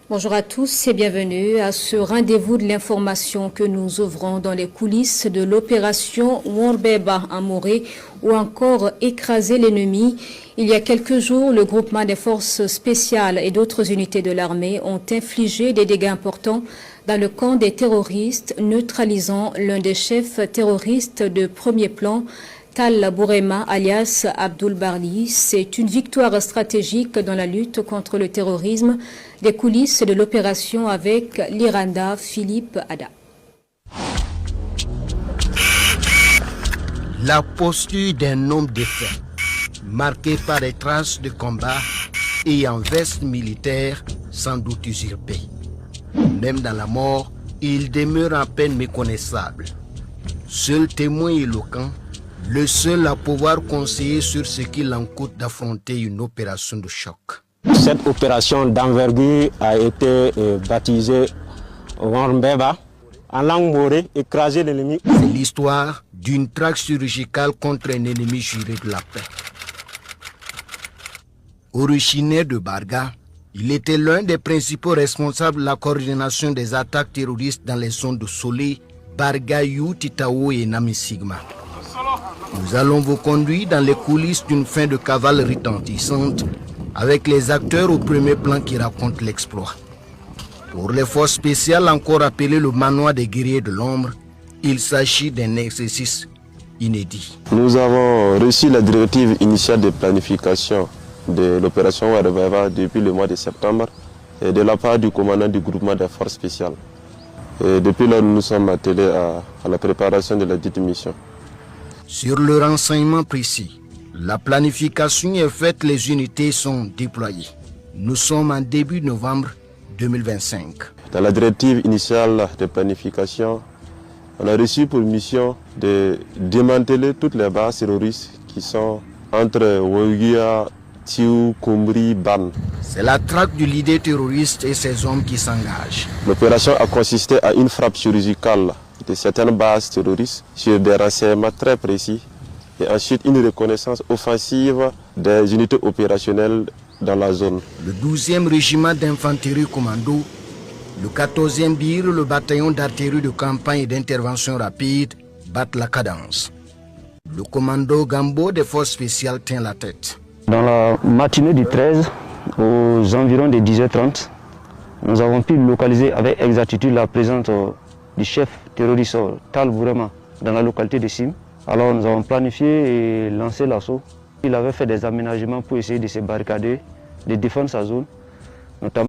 Bonjour à tous et bienvenue à ce rendez-vous de l'information que nous ouvrons dans les coulisses de l'opération Worbeba à Morée ou encore écraser l'ennemi. Il y a quelques jours, le groupement des forces spéciales et d'autres unités de l'armée ont infligé des dégâts importants dans le camp des terroristes, neutralisant l'un des chefs terroristes de premier plan, Tal Bourema alias Abdoul Barli. C'est une victoire stratégique dans la lutte contre le terrorisme. Des coulisses de l'opération avec l'Iranda Philippe Ada. La posture d'un homme défait, marqué par des traces de combat et en veste militaire sans doute usurpée. Même dans la mort, il demeure à peine méconnaissable. Seul témoin éloquent, le seul à pouvoir conseiller sur ce qu'il en coûte d'affronter une opération de choc. Cette opération d'envergure a été baptisée Worbeba, en langue morée, écraser l'ennemi. C'est l'histoire d'une traque chirurgicale contre un ennemi juré de la paix. Originaire de Barga, il était l'un des principaux responsables de la coordination des attaques terroristes dans les zones de Solé, Barga-You, Titao et Namisigma. Nous allons vous conduire dans les coulisses d'une fin de cavale retentissante avec les acteurs au premier plan qui racontent l'exploit. Pour les forces spéciales encore appelées le manoir des guerriers de l'ombre, il s'agit d'un exercice inédit. Nous avons reçu la directive initiale de planification de l'opération Worbeba depuis le mois de septembre et de la part du commandant du groupement des forces spéciales. Et depuis là, nous nous sommes attelés à la préparation de la dite mission. Sur le renseignement précis, la planification est faite, les unités sont déployées. Nous sommes en début novembre 2025. Dans la directive initiale de planification, on a reçu pour mission de démanteler toutes les bases terroristes qui sont entre Ouéguia, Tiou, Kombri, Ban. C'est la traque du leader terroriste et ses hommes qui s'engagent. L'opération a consisté à une frappe chirurgicale de certaines bases terroristes sur des renseignements très précis et ensuite une reconnaissance offensive des unités opérationnelles dans la zone. Le 12e régiment d'infanterie commando, le 14e BIR, le bataillon d'artillerie de campagne et d'intervention rapide battent la cadence. Le commando Gambo des forces spéciales tient la tête. Dans la matinée du 13, aux environs de 10h30, nous avons pu localiser avec exactitude la présence du chef terroriste Tal Bourema dans la localité de Sim. Alors nous avons planifié et lancé l'assaut. Il avait fait des aménagements pour essayer de se barricader, de défendre sa zone, notamment